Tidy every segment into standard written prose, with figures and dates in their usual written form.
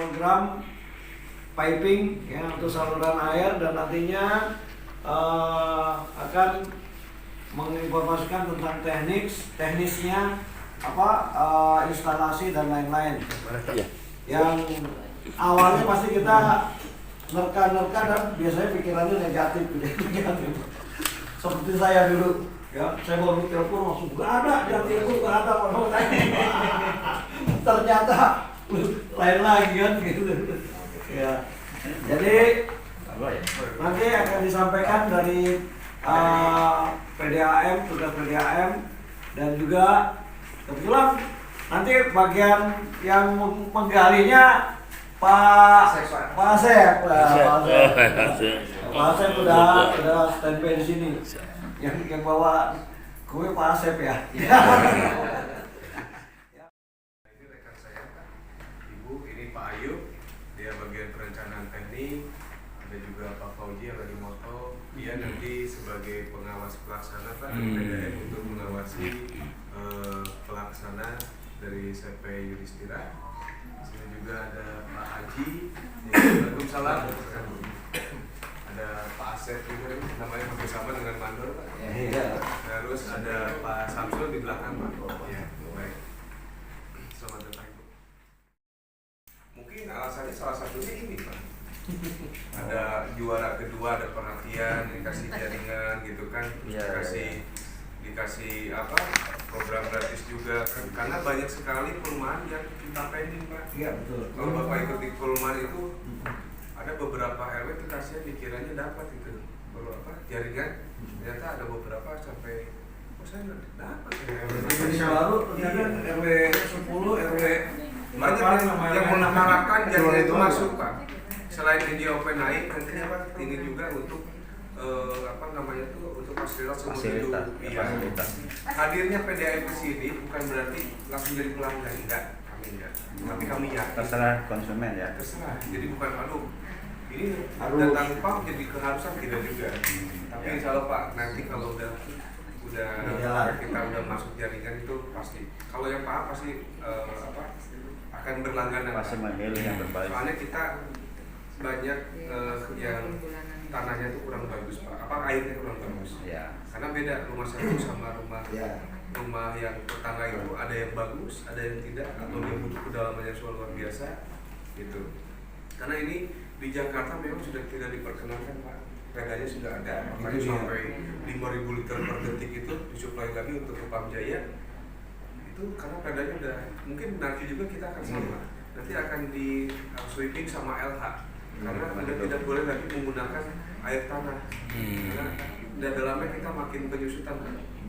program piping ya untuk saluran air, dan nantinya akan menginformasikan tentang teknisnya instalasi dan lain-lain. Yang awalnya pasti kita nerka dan biasanya pikirannya negatif. Seperti saya dulu, ya saya baru telepon langsung nggak ada, dia telepon nggak ada, ternyata lain lagi kan gitu. Ya, jadi nanti akan disampaikan dari PDAM, tugas PDAM, dan juga kebetulan nanti bagian yang menggalinya Pak Asep udah standby di sini. Yang bawa kue Pak Asep ya. Ini rekan saya, Pak. Ibu, ini Pak Ayu, dia bagian perencanaan teknik. Ada juga Pak Fauji yang lagi moto. Dia nanti sebagai pengawas pelaksana Pak PDAM untuk mengawasi pelaksana dari CP Yudhistira. Sini juga ada Pak Haji, Waalaikumsalam. Ada Pak Asep juga, namanya hampir sama dengan Mandor Pak. Terus ada Pak Samsul di belakang Pak. Ya, baik. Selamat datang Ibu. Mungkin alasannya salah satunya ini Pak. Ada juara kedua, ada perhatian, dikasih jaringan gitu kan, dikasih program gratis juga kan, karena banyak sekali perumahan yang kita pending Pak. Iya betul. Kalau Bapak ikut di perumahan itu ada beberapa RW dikasih dikiranya dapat itu jaringan, ternyata ada beberapa sampai saya nggak dapat Indonesia baru ternyata RW 10 RW banyak yang mengharapkan jaringan itu masuk Pak. Selain NJOP naik, nantinya Pak ingin juga untuk untuk fasilitas seumur hidup. Hadirnya PDAM ke sini bukan berarti langsung jadi pelanggan, enggak. Tapi kami yakin terserah konsumen ya. Terserah. Jadi bukan ini datang Pak jadi keharusan tidak juga. Tapi insya Allah Pak, nanti kalau udah kita udah masuk jaringan itu pasti. Kalau yang Pak pasti akan berlangganan. Pasti memilih yang terbaik. Soalnya kita banyak yang tanahnya itu kurang bagus Pak. Airnya kurang bagus. Ya. Karena beda rumah satu sama rumah yang tetangga itu ada yang bagus, ada yang tidak, atau yang butuh kedalamannya luar biasa gitu. Karena ini di Jakarta memang sudah tidak diperkenankan Pak. Pedanya sudah ada, makanya sampai 5.000 liter per detik itu disuplai lagi untuk ke Pamjaya. Itu karena pedanya udah, mungkin nanti juga kita akan sama. Nanti akan di sweeping sama LH. Karena udah tidak boleh lagi menggunakan air tanah. Karena dalamnya kita makin penyusutan.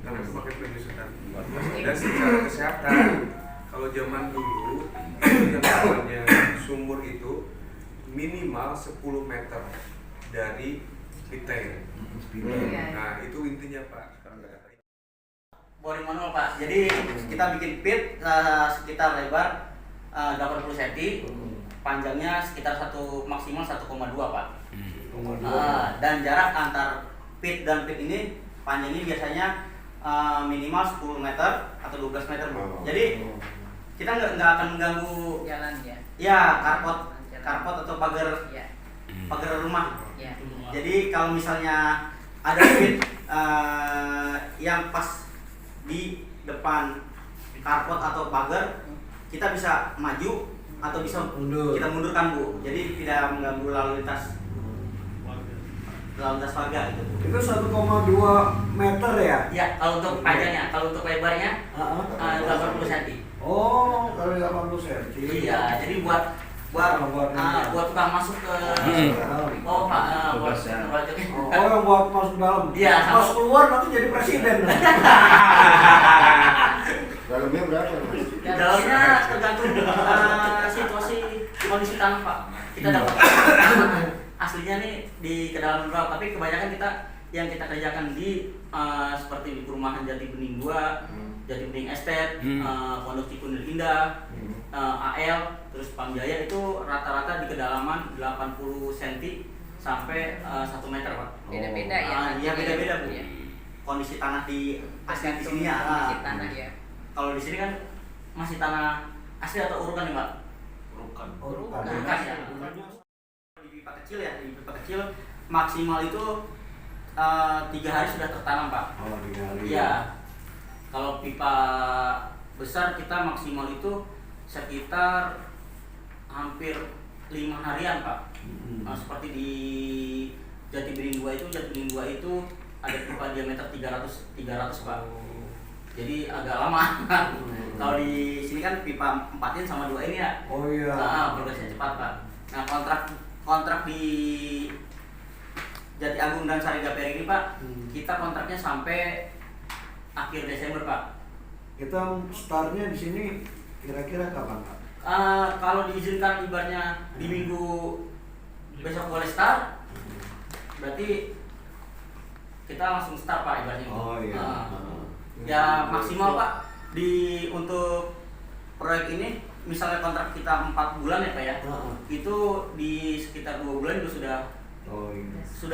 Karena itu makin penyusutan. Dan secara kesehatan, kalau zaman dulu yang namanya sumur itu minimal 10 meter dari piteng. Nah itu intinya Pak. Boring manual Pak. Jadi kita bikin pit sekitar lebar 80 cm, panjangnya sekitar maksimal 1,2 Pak. Dan jarak antar pit dan pit ini panjangnya biasanya minimal 10 meter atau 12 meter Bu. Jadi kita nggak akan mengganggu jalan ya. Ya, karpot atau pagar rumah. Ya. Jadi kalau misalnya ada pit yang pas di depan karpot atau pagar, kita bisa maju atau bisa kita mundurkan Bu. Jadi tidak mengganggu lalu lintas warga gitu. Itu 1,2 meter ya? Ya, kalau untuk panjangnya, kalau untuk lebarnya 80 cm. Oh, kalau 80 cm. Iya, jadi buat tukang masuk ke buat yang buat masuk dalam. Iya, masuk keluar nanti jadi presiden. Dalamnya berapa? Ya, dalamnya tergantung situasi kondisi tanah Pak. Kita dapat aslinya nih di kedalaman berapa, tapi kebanyakan yang kita kerjakan di seperti di perumahan Jati Bening 2, Jati Bening Estate, Pondok Cikunir Indah, AL, terus Pamjaya itu rata-rata di kedalaman 80 cm sampai 1 meter Pak. Beda-beda ya. Iya beda-beda Bu. Ya. Kondisi tanah di asli di sini kondisi tanah ya. Kalau di sini kan masih tanah asli atau urukan nih Pak? Bukan. Bukan ya. Di pipa kecil ya, di pipa kecil maksimal itu 3 hari sudah tertanam Pak. Oh, 3 hari. Iya. Kalau pipa besar kita maksimal itu sekitar hampir 5 harian Pak. Nah, seperti di Jati Bening 2 itu ada pipa diameter 300 Pak. Jadi agak lama. Kalau di sini kan pipa 4 in sama 2 ini ya. Oh iya. Nah, progresnya cepat Pak. Nah, kontrak di Jati Agung dan Sarigaperi ini Pak, kita kontraknya sampai akhir Desember Pak. Kita startnya di sini kira-kira kapan Pak? Kalau diizinkan ibaratnya di minggu besok boleh start, berarti kita langsung start Pak ibaratnya. Oh iya. Ya maksimal Pak untuk proyek ini, misalnya kontrak kita 4 bulan ya Pak ya, itu di sekitar 2 bulan itu sudah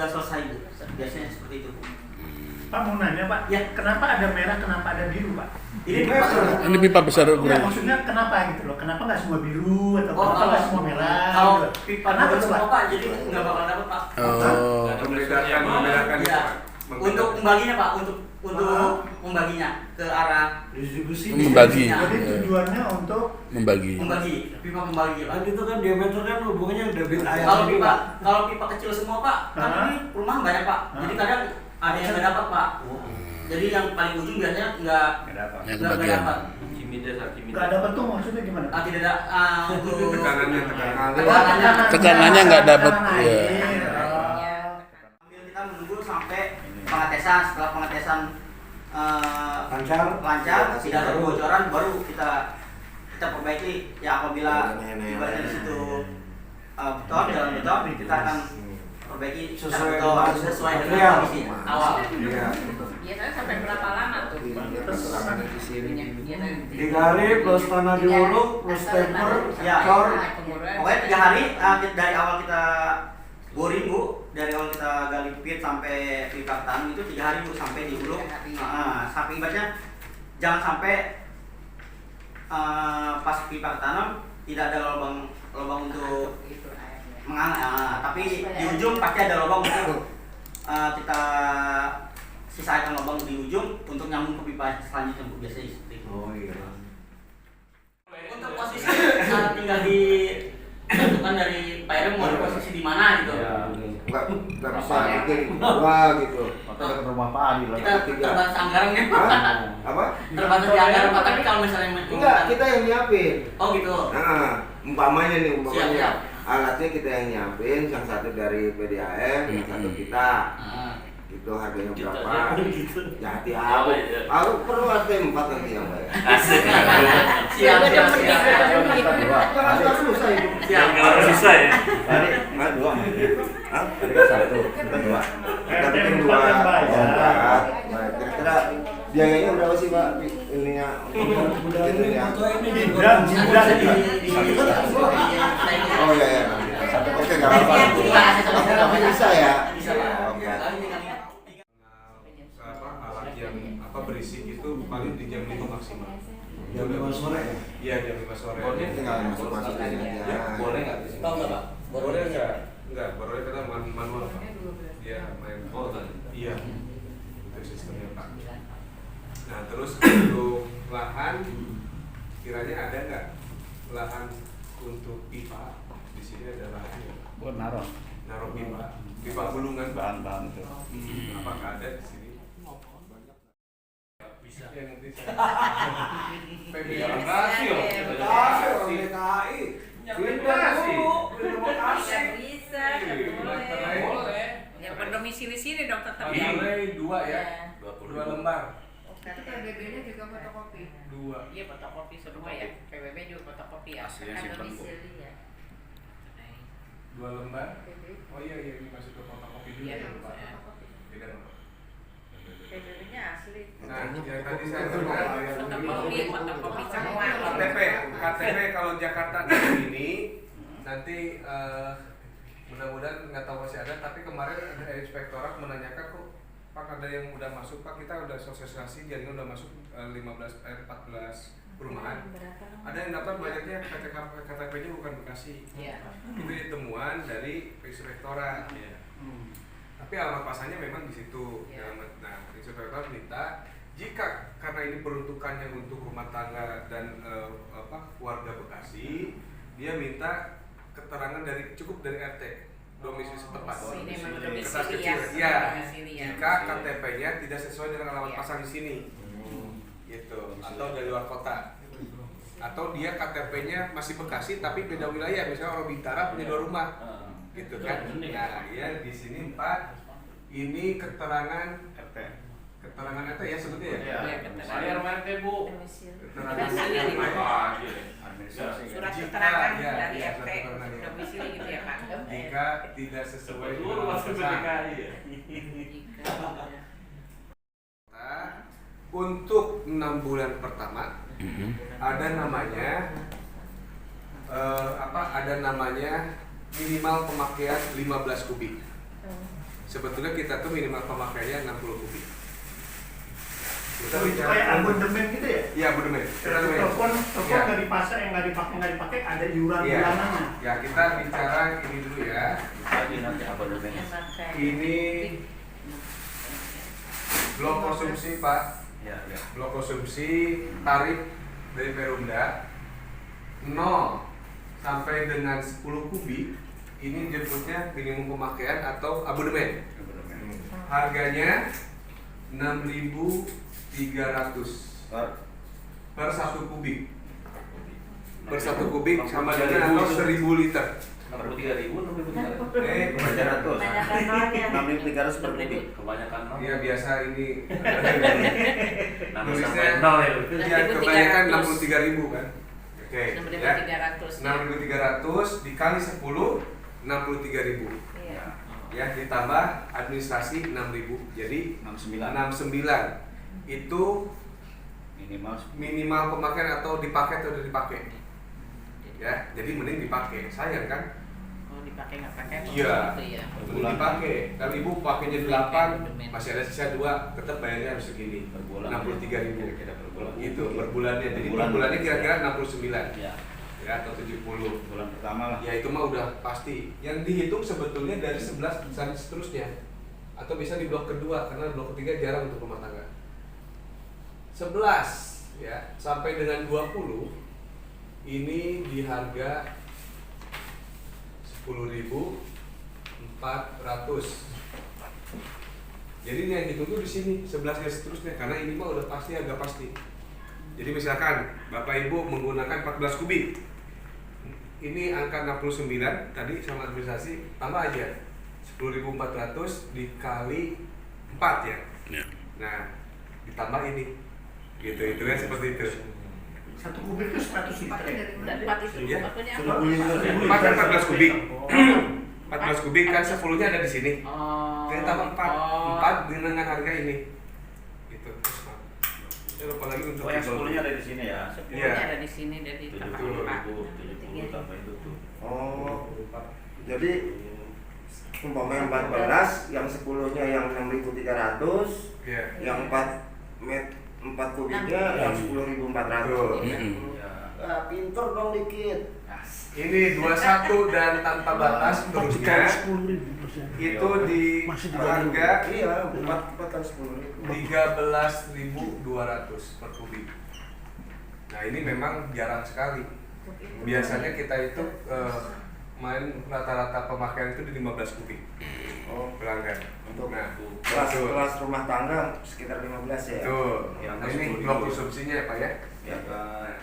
selesai Bu. Biasanya seperti itu Bu. Pak mau nanya Pak, Ya. kenapa ada merah, kenapa ada biru Pak? Ini Pak. Ini pipa besar Ya ukuran. maksudnya kenapa gitu loh? Kenapa nggak semua biru atau Oh, kenapa nggak semua merah? kalau gitu? pipa Kenapa dua tuh semua Pak? Pak, jadi nggak bakal dapat Pak. Oh. Membedakan Ya. Untuk membaginya Pak, untuk membaginya ke arah Distribusi. Membagi. Jadi tujuannya untuk Membagi. pipa membagi Pak. Kan itu kan diameter kan hubungannya debit air. Kalau pipa kecil semua Pak, kan Hah? ini perumahan banyak Pak. Jadi kadang ada yang nggak dapat Pak. Jadi yang paling ujung biasanya nggak Yang nggak kebagian. dapat. nggak dapat tuh maksudnya gimana? Tidak ada untuk Tekanannya. Tekanannya nggak dapat, Tekanan ya. air. Sambil kita menunggu sampai pengetesan. Setelah pengetesan lancar, tidak ada kebocoran, baru kita perbaiki. Ya apabila ibaratnya di situ beton, jalan beton, kita akan perbaiki sesuai dengan kondisi awal. Iya. Biasanya sampai berapa lama tuh? Biasanya 3 hari plus tanah diuruk plus temper, Ya. cor. Pokoknya 3 hari dari awal kita boring Bu, dari awal kita gali pit sampai pipa tanam itu 3 hari Bu sampai diuruk. Sampai ibaratnya jangan sampai pas pipa tanam tidak ada lubang untuk mengalir. Tapi di ujung pasti ada lubang untuk kita sisakan lubang di ujung untuk nyambung ke pipa selanjutnya Bu, biasanya seperti itu. Oh iya. Untuk posisi tinggal ditentukan dari Pak Ere mau posisi di mana gitu. Nggak bisa bikin dua gitu. Atau ke rumah Pak Adi lah. Kita terbatas anggarannya Apa? terbatas di anggaran Pak, tapi kalau misalnya Enggak, kita yang nyiapin. Oh gitu. Nah, umpamanya Siap. alatnya kita yang nyiapin, yang satu dari PDAM, yang satu kita. Itu harganya berapa? Ya hati-hati. Aku perlu RT 4 nanti yang bayar. Siap. Jangan susah itu. Siap. Susah ya. Tadi nggak dua. Hah? Tadi kan satu, kita dua. Kita bikin dua. Nah, kira-kira biayanya berapa sih Pak? Ininya. Jibran. Oh iya ya. Oke, nggak apa-apa. Tapi bisa ya. Bisa Pak. Oke. Alat yang berisik itu paling di jam 5 maksimal. Jam 5 sore ya? Iya, jam 5 sore. Tinggal masuk ini aja. Boleh nggak di sini? Tahu nggak Pak? Boleh nggak? Enggak, boleh kita manual Pak. Dia main Iya. Itu sistemnya Pak. Nah, terus untuk lahan, kiranya ada nggak lahan untuk pipa? Di sini ada lahannya. Buat naruh Naruh pipa gulungan bahan-bahan itu. Apakah ada di sini? Bisa. Ya nanti saya. Kasih, orang DKI. Pindah dulu, pindah Bekasi. bisa, boleh. Ya berdomisili sini dong tetap ya. Mulai 2 ya. 2 lembar. Tapi PBB-nya juga fotokopi. 2. Iya fotokopi semua ya. PBB juga fotokopi ya. Aslinya Kan simpen, Bu. domisili ya. 2 lembar. Oh iya ini masuk ke fotokopi juga Iya, ya Pak. fotokopi. Beda Pak. PBB-nya asli. Nah, yang tadi saya dengar Fotokopi semua. KTP kalau Jakarta kayak gini nanti mudah-mudahan nggak tahu masih ada, tapi kemarin ada inspektorat menanyakan kok Pak ada yang udah masuk Pak, kita udah sosialisasi jaringan udah masuk 14 perumahan. Ada yang dapat banyaknya KTP-nya bukan Bekasi. Iya. Itu ditemuan dari inspektorat. Tapi alamat pasarnya memang di situ. Iya. Nah, inspektorat minta jika karena ini peruntukannya untuk rumah tangga dan keluarga Bekasi, dia minta keterangan cukup dari RT domisili setempat. Ini memang Kertas domisili kecil. ya. Ya. Domisili ya. Jika KTP-nya tidak sesuai dengan alamat Iya. pasar di sini, gitu, atau dari luar kota, atau dia KTP-nya masih Bekasi tapi beda wilayah, misalnya orang Bintara punya 2 rumah, gitu kan? Nah, ya di sini 4, ini keterangan RT ya sebetulnya ya. Iya, keterangan. Saya rumah Bu. Keterangan Domisili. Administrasi. Surat Jika, keterangan ya, dari ya, RT surat keterangan, ya. domisili gitu ya Pak. Jika tidak sesuai Seluruh dengan alamat masuk pasar. PDKI ya. Untuk 6 bulan pertama ada namanya ada namanya minimal pemakaian 15 kubik. Sebetulnya kita tuh minimal pemakaiannya 60 kubik. Kita bicara Kayak abonemen gitu ya? Iya, abonemen. Telepon Iya. nggak dipakai, yang nggak dipakai ada iuran Iya. bulanannya. Ya, kita bicara ini dulu ya. Lagi nanti abonemen. Ini blok konsumsi, Pak. Ya, ya. Blok konsumsi tarif dari Perumda 0 sampai dengan 10 kubik ini jemputnya minimum pemakaian atau abonemen. Harganya 6.300 per 1 kubik. Per 1 kubik sama dengan atau 1.000 liter. 63.000, 63.000. Kebanyakan 6.300 per kubik. Kebanyakan nol. Iya, biasa ini. Nambah Tulisnya sampai nol ya. ya, kebanyakan 63.000 kan. Oke. 6.300. 6.300 dikali 10 63.000. Iya. Ya, ditambah administrasi 6.000. Jadi 69. Itu minimal pemakaian atau dipakai atau tidak dipakai. Ya, jadi mending dipakai. Sayang kan? Oh, dipakai nggak pakai? Iya. Gitu ya. Mending dipakai. Kalau ibu pakainya 8, masih ada sisa 2, tetap bayarnya harus segini. Per bulan. 63.000. Kira-kira per bulan. Itu per bulannya. Jadi Per bulan. per bulannya kira-kira 69. Ya. Ya, atau 70. Bulan pertama lah. Ya, itu mah udah pasti. Yang dihitung sebetulnya dari 11 dan seterusnya. Atau bisa di blok kedua karena blok ketiga jarang untuk rumah tangga. 11 ya sampai dengan 20 ini di harga 10.400. Jadi ini yang hitung tuh di sini 11 dan seterusnya karena ini mah udah pasti harga pasti. Jadi misalkan Bapak Ibu menggunakan 14 kubik. Ini angka 69 tadi sama administrasi tambah aja 10.400 dikali 4 ya. Nah, ditambah ini. Gitu, itu kan seperti itu. 1 kubik itu 100 liter ya? Empat itu Iya. maksudnya 4 kan 14 kubik. 14 kubik kan 10-nya ada di sini. Oh. Jadi tambah 4. Oh. 4 dengan harga ini. Gitu. Terus, Pak. Ya, lupa lagi untuk Oh, yang 10-nya ada di sini ya. Iya. Ini ada di sini dari tambah 70 tambah itu tuh. Oh, jadi umpamanya 14, yang 10-nya yang 6.300, Iya. yang 4 kubiknya yang 10.400. Iya. Ah, pinter dong dikit. Ini 21 dan tanpa batas terusnya itu di harga Iya, 4 kan 10.000. 13.200 per kubik. Nah, ini memang jarang sekali. Biasanya kita itu main rata-rata pemakaian itu di 15 kubik. Oh, Pelanggan. untuk Nah, kelas rumah tangga sekitar 15 ya. Tuh. Yang Nah, ini 10.000. blok konsumsinya ya, Pak ya. Ya. Nah,